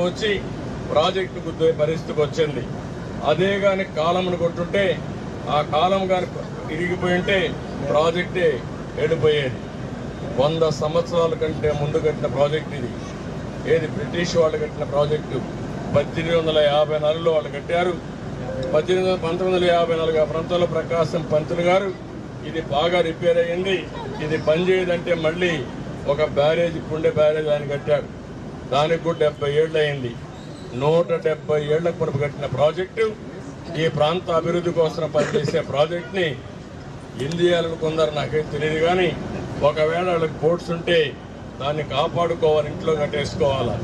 వచ్చి ప్రాజెక్టు గుద్దే పరిస్థితికి వచ్చింది. అదే కానీ కాలంను కొట్టుంటే ఆ కాలం కానీ ఇరిగిపోయి ఉంటే ప్రాజెక్టే వెళ్ళిపోయేది. 100 సంవత్సరాల కంటే ముందు కట్టిన ప్రాజెక్ట్ ఇది. ఏది బ్రిటిష్ వాళ్ళు కట్టిన ప్రాజెక్టు 1854లో వాళ్ళు కట్టారు. 1954 ఆ ప్రాంతంలో ప్రకాశం పంతులు గారు ఇది బాగా రిపేర్ అయ్యింది, ఇది పనిచేయదంటే మళ్ళీ ఒక బ్యారేజ్ పుండె బ్యారేజ్ ఆయన కట్టాడు. దానికి కూడా 70 ఏళ్ళు అయింది. 170 ఏళ్ల కొరకు కట్టిన ప్రాజెక్టు ఈ ప్రాంత అభివృద్ధి కోసం పనిచేసే ప్రాజెక్ట్ని కొందరు నాకైతే తెలియదు. కానీ ఒకవేళ వాళ్ళకి బోట్స్ ఉంటే దాన్ని కాపాడుకోవాలి, ఇంట్లో కట్టేసుకోవాలా,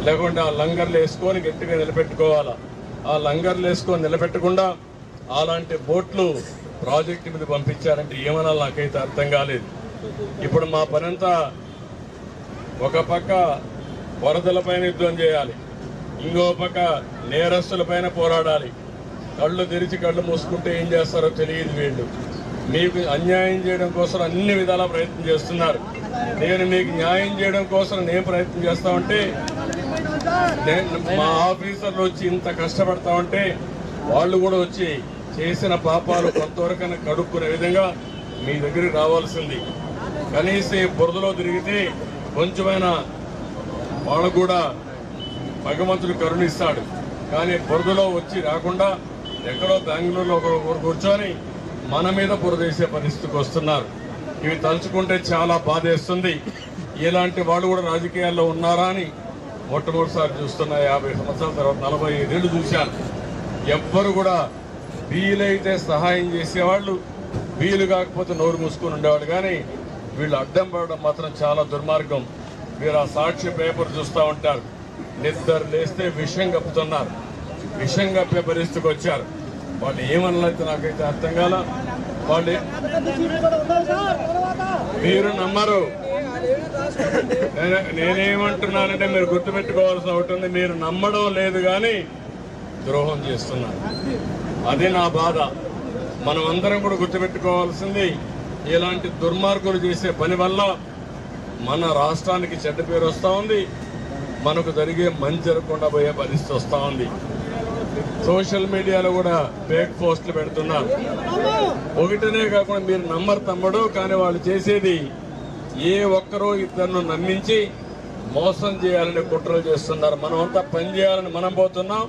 లేకుంటే ఆ లంగర్లు వేసుకొని గట్టిగా నిలబెట్టుకోవాలా. ఆ లంగర్లు వేసుకొని నిలబెట్టకుండా అలాంటి బోట్లు ప్రాజెక్టు మీద పంపించారంటే ఏమన్నా నాకైతే అర్థం కాలేదు. ఇప్పుడు మా పనంతా ఒక పక్క వరదలపైన యుద్ధం చేయాలి, ఇంకో పక్క నేరస్తులపైన పోరాడాలి. కళ్ళు తెరిచి కళ్ళు మూసుకుంటే ఏం చేస్తారో తెలియదు వీళ్ళు. మీకు అన్యాయం చేయడం కోసం అన్ని విధాలా ప్రయత్నం చేస్తున్నారు. నేను మీకు న్యాయం చేయడం కోసం నేను ప్రయత్నం చేస్తామంటే మా ఆఫీసర్లు వచ్చి ఇంత కష్టపడతామంటే వాళ్ళు కూడా వచ్చి చేసిన పాపాలు కొంతవరకైనా కడుక్కునే విధంగా మీ దగ్గరికి రావాల్సింది. కనీసం బురదలో తిరిగితే కొంచెమైనా వాళ్ళు కూడా భగవంతుడు కరుణిస్తాడు. కానీ బురదలో వచ్చి రాకుండా ఎక్కడో బెంగళూరులో ఒకరు కూర్చొని మన మీద బురదేసే పరిస్థితికి వస్తున్నారు. ఇవి తలుచుకుంటే చాలా బాధేస్తుంది. ఇలాంటి వాళ్ళు కూడా రాజకీయాల్లో ఉన్నారా అని మొట్టమొదటిసారి చూస్తున్నా. 50 సంవత్సరాల తర్వాత 45 ఏళ్ళు చూశాను. ఎవ్వరు కూడా వీలైతే సహాయం చేసేవాళ్ళు, వీలు కాకపోతే నోరు మూసుకొని ఉండేవాళ్ళు. కానీ వీళ్ళు అడ్డం పడడం మాత్రం చాలా దుర్మార్గం. మీరు ఆ సాక్షి పేపర్ చూస్తూ ఉంటారు, నిద్ర లేస్తే విషం కప్పుతున్నారు. విషం కప్పే పరిస్థితికి వచ్చారు. వాళ్ళు ఏమన్నైతే నాకైతే అర్థం కాల. వాళ్ళు మీరు నమ్మరు. నేనేమంటున్నానంటే మీరు గుర్తుపెట్టుకోవాల్సిన ఒకటి ఉంది, మీరు నమ్మడం లేదు కానీ ద్రోహం చేస్తున్నారు. అది నా బాధ. మనం అందరం కూడా గుర్తుపెట్టుకోవాల్సింది, ఇలాంటి దుర్మార్గులు చేసే పని వల్ల మన రాష్ట్రానికి చెడ్డ పేరు వస్తూ ఉంది, మనకు జరిగే మంచి జరగకుండా పోయే పరిస్థితి వస్తూ ఉంది. సోషల్ మీడియాలో కూడా ఫేక్ పోస్టులు పెడుతున్నారు. ఒకటినే కాకుండా మీరు నమ్మరు తమ్ముడు, కానీ వాళ్ళు చేసేది ఏ ఒక్కరో ఇద్దరిని నమ్మించి మోసం చేయాలని కుట్రలు చేస్తున్నారు. మనం అంతా పని చేయాలని మనం పోతున్నాం,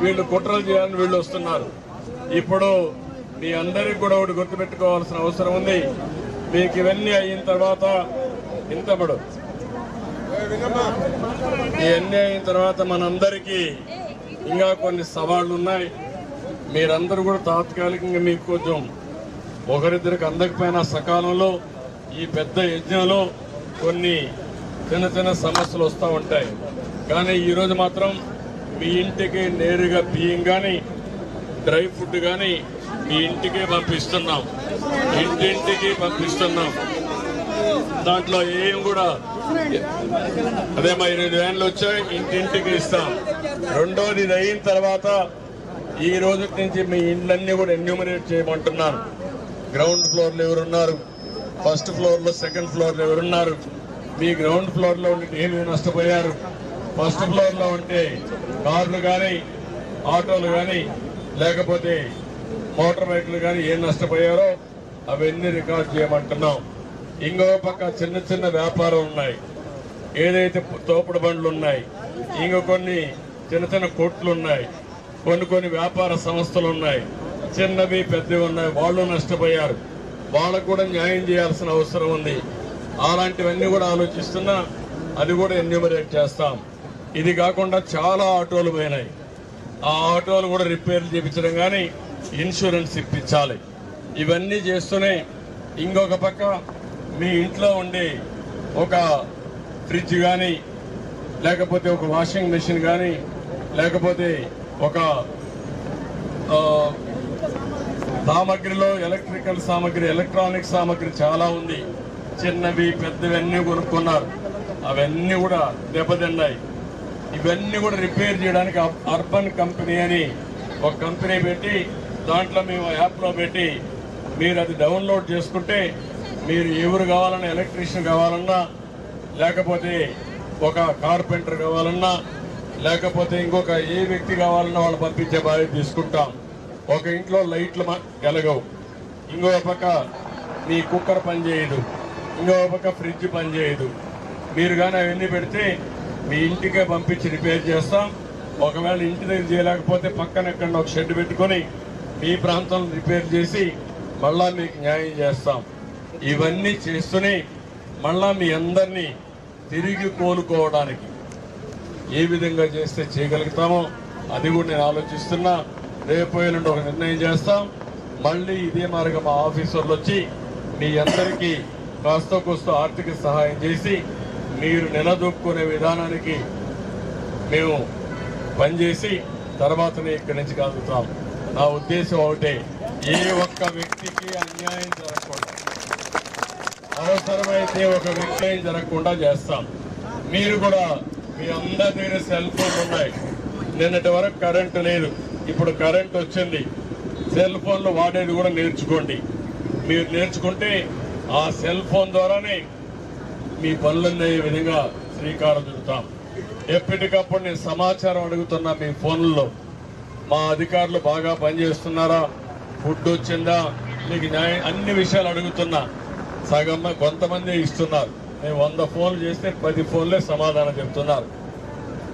వీళ్ళు కుట్రలు చేయాలని వీళ్ళు వస్తున్నారు. ఇప్పుడు మీ అందరికీ కూడా ఒకటి గుర్తుపెట్టుకోవాల్సిన అవసరం ఉంది. మీకు ఇవన్నీ అయిన తర్వాత ఇంతప్పుడు ఇవన్నీ అయిన తర్వాత మనందరికీ ఇంకా కొన్ని సవాళ్లు ఉన్నాయి. మీరందరూ కూడా తాత్కాలికంగా మీకు కొంచెం ఒకరిద్దరికి అందకపోయినా సకాలంలో ఈ పెద్ద యజ్ఞంలో కొన్ని చిన్న చిన్న సమస్యలు వస్తూ ఉంటాయి. కానీ ఈరోజు మాత్రం మీ ఇంటికి నేరుగా బియ్యం కానీ డ్రై ఫుడ్ కానీ మీ ఇంటికే పంపిస్తున్నాం, ఇంటింటికి పంపిస్తున్నాం. దాంట్లో ఏం కూడా అదే మా 8 వ్యాన్లు వచ్చాయి, ఇంటింటికి ఇస్తాం. రెండోది ఇది అయిన తర్వాత ఈ రోజు నుంచి మీ ఇండ్లన్నీ కూడా ఎన్యూమరేట్ చేయమంటున్నాను. గ్రౌండ్ ఫ్లోర్లో ఎవరున్నారు, ఫస్ట్ ఫ్లోర్లో, సెకండ్ ఫ్లోర్లో ఎవరున్నారు, మీ గ్రౌండ్ ఫ్లోర్లో ఉండి ఏమి నష్టపోయారు, ఫస్ట్ ఫ్లోర్లో ఉంటే కార్లు కానీ ఆటోలు కానీ లేకపోతే మోటార్ బైకులు కానీ ఏం నష్టపోయారో అవన్నీ రికార్డ్ చేయమంటున్నాం. ఇంకో పక్క చిన్న చిన్న వ్యాపారం ఉన్నాయి, ఏదైతే తోపుడు బండ్లు ఉన్నాయి, ఇంకో కొన్ని చిన్న చిన్న కొట్లు ఉన్నాయి, కొన్ని వ్యాపార సంస్థలు ఉన్నాయి, చిన్నవి పెద్దవి ఉన్నాయి. వాళ్ళు నష్టపోయారు, వాళ్ళకు కూడా న్యాయం చేయాల్సిన అవసరం ఉంది. అలాంటివన్నీ కూడా ఆలోచిస్తున్నా, అది కూడా ఎన్యూమరేట్ చేస్తాం. ఇది కాకుండా చాలా ఆటోలు పోయినాయి, ఆ ఆటోలు కూడా రిపేర్లు చేయించడం కానీ ఇన్సూరెన్స్ ఇప్పించాలి. ఇవన్నీ చేస్తూనే ఇంకొక పక్క మీ ఇంట్లో ఉండే ఒక ఫ్రిడ్జ్ కానీ లేకపోతే ఒక వాషింగ్ మెషిన్ కానీ లేకపోతే ఒక సామగ్రిలో ఎలక్ట్రికల్ సామగ్రి, ఎలక్ట్రానిక్ సామగ్రి చాలా ఉంది. చిన్నవి పెద్దవి అన్నీ కొనుక్కున్నారు, అవన్నీ కూడా దెబ్బతిన్నాయి. ఇవన్నీ కూడా రిపేర్ చేయడానికి అర్బన్ కంపెనీ అని ఒక కంపెనీ పెట్టి దాంట్లో మేము యాప్లో పెట్టి మీరు అది డౌన్లోడ్ చేసుకుంటే మీరు ఎవరు కావాలన్నా, ఎలక్ట్రీషియన్ కావాలన్నా లేకపోతే ఒక కార్పెంటర్ కావాలన్నా లేకపోతే ఇంకొక ఏ వ్యక్తి కావాలన్నా వాళ్ళు పంపించే బాధ్యత తీసుకుంటాం. ఒక ఇంట్లో లైట్లు వెలగవు, ఇంకో పక్క మీ కుక్కర్ పనిచేయదు, ఇంకో పక్క ఫ్రిడ్జ్ పనిచేయదు. మీరు కానీ అవన్నీ పెడితే మీ ఇంటికే పంపించి రిపేర్ చేస్తాం. ఒకవేళ ఇంటి దగ్గర చేయలేకపోతే పక్కన ఎక్కడ ఒక షెడ్ పెట్టుకొని మీ ప్రాంతంలో రిపేర్ చేసి మళ్ళా మీకు న్యాయం చేస్తాం. ఇవన్నీ చేస్తూనే మళ్ళా మీ అందరినీ తిరిగి కోలుకోవడానికి ఏ విధంగా చేస్తే చేయగలుగుతామో అది కూడా నేను ఆలోచిస్తున్నా. రేపు ఎల్లుండి ఒక నిర్ణయం చేస్తాం. మళ్ళీ ఇదే మార్గం మా ఆఫీసర్లు వచ్చి మీ అందరికీ కాస్త కోస్త ఆర్థిక సహాయం చేసి మీరు నిలదొక్కునే విధానానికి మేము పనిచేసి తర్వాతనే ఇక్కడి నుంచి కలుగుతాం. నా ఉద్దేశం ఒకటే, ఏ ఒక్క వ్యక్తికి అన్యాయం జరగకుండా, అవసరమైతే ఒక వ్యక్తి జరగకుండా చేస్తాం. మీరు కూడా మీ అందరి దగ్గర సెల్ ఫోన్లు ఉన్నాయి. నిన్నటి వరకు కరెంటు లేదు, ఇప్పుడు కరెంట్ వచ్చింది. సెల్ ఫోన్లు వాడేది కూడా నేర్చుకోండి. మీరు నేర్చుకుంటే ఆ సెల్ ఫోన్ ద్వారానే మీ పనులన్నీ ఈ విధంగా శ్రీకారం చుడతాం. ఎప్పటికప్పుడు నేను సమాచారం అడుగుతున్నా మీ ఫోన్లలో. మా అధికారులు బాగా పనిచేస్తున్నారా, ఫుడ్ వచ్చిందా, మీకు న్యాయం, అన్ని విషయాలు అడుగుతున్నా. సగం కొంతమంది ఇస్తున్నారు. మేము 100 ఫోన్లు చేస్తే 10 ఫోన్లే సమాధానం చెప్తున్నారు.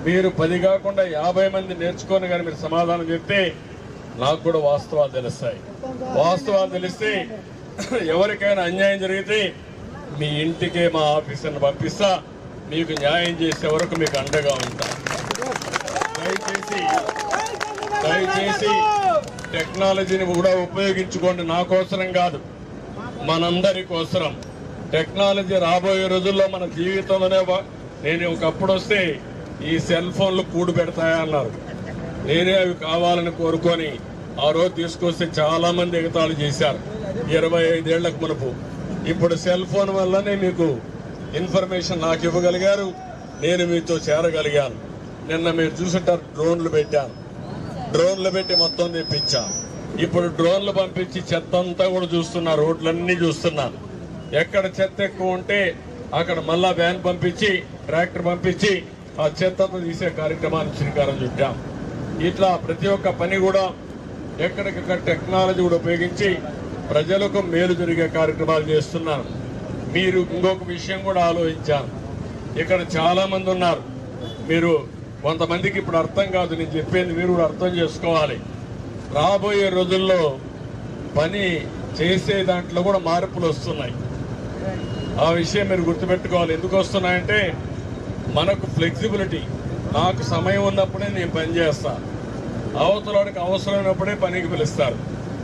మీరు 10 కాకుండా 50 మంది నేర్చుకొని కానీ మీరు సమాధానం చెప్తే నాకు కూడా వాస్తవాలు తెలుస్తాయి. వాస్తవాలు తెలిస్తే ఎవరికైనా అన్యాయం జరిగితే మీ ఇంటికే మా ఆఫీసర్ని పంపిస్తా. మీకు న్యాయం చేసే వరకు మీకు అండగా ఉంటా. దయచేసి టెక్నాలజీని కూడా ఉపయోగించుకోండి. నా కోసరం కాదు, మనందరి కోసరం. టెక్నాలజీ రాబోయే రోజుల్లో మన జీవితంలోనే. నేను ఒకప్పుడు వస్తే ఈ సెల్ ఫోన్లు కూడు పెడతాయా అన్నారు. నేనే అవి కావాలని కోరుకొని ఆ రోజు తీసుకొస్తే చాలా మంది ఎగతాళి చేశారు 25 ఏళ్లకు మునుపు. ఇప్పుడు సెల్ ఫోన్ వల్లనే మీకు ఇన్ఫర్మేషన్ నాకు ఇవ్వగలిగారు, నేను మీతో చేరగలిగాను. నిన్న మీరు చూసుంటారు, డ్రోన్లు పెట్టాను. డ్రోన్లు పెట్టి మొత్తం తెప్పించా. ఇప్పుడు డ్రోన్లు పంపించి చెత్త అంతా కూడా చూస్తున్నా, రోడ్లన్నీ చూస్తున్నాను. ఎక్కడ చెత్త ఎక్కువ ఉంటే అక్కడ మళ్ళా వ్యాన్ పంపించి, ట్రాక్టర్ పంపించి ఆ చెత్తతో తీసే కార్యక్రమాన్ని శ్రీకారం చుట్టాం. ఇట్లా ప్రతి ఒక్క పని కూడా ఎక్కడికక్కడ టెక్నాలజీ కూడా ఉపయోగించి ప్రజలకు మేలు జరిగే కార్యక్రమాలు చేస్తున్నాను. మీరు ఇంకొక విషయం కూడా ఆలోచించాను. ఇక్కడ చాలా మంది ఉన్నారు. మీరు కొంతమందికి ఇప్పుడు అర్థం కాదు నేను చెప్పేది, మీరు కూడా అర్థం చేసుకోవాలి. రాబోయే రోజుల్లో పని చేసే దాంట్లో కూడా మార్పులు వస్తున్నాయి. ఆ విషయం మీరు గుర్తుపెట్టుకోవాలి. ఎందుకు వస్తున్నాయంటే మనకు ఫ్లెక్సిబిలిటీ. నాకు సమయం ఉన్నప్పుడే నేను పని చేస్తా, అవతలవాడికి అవసరమైనప్పుడే పనికి పిలుస్తారు.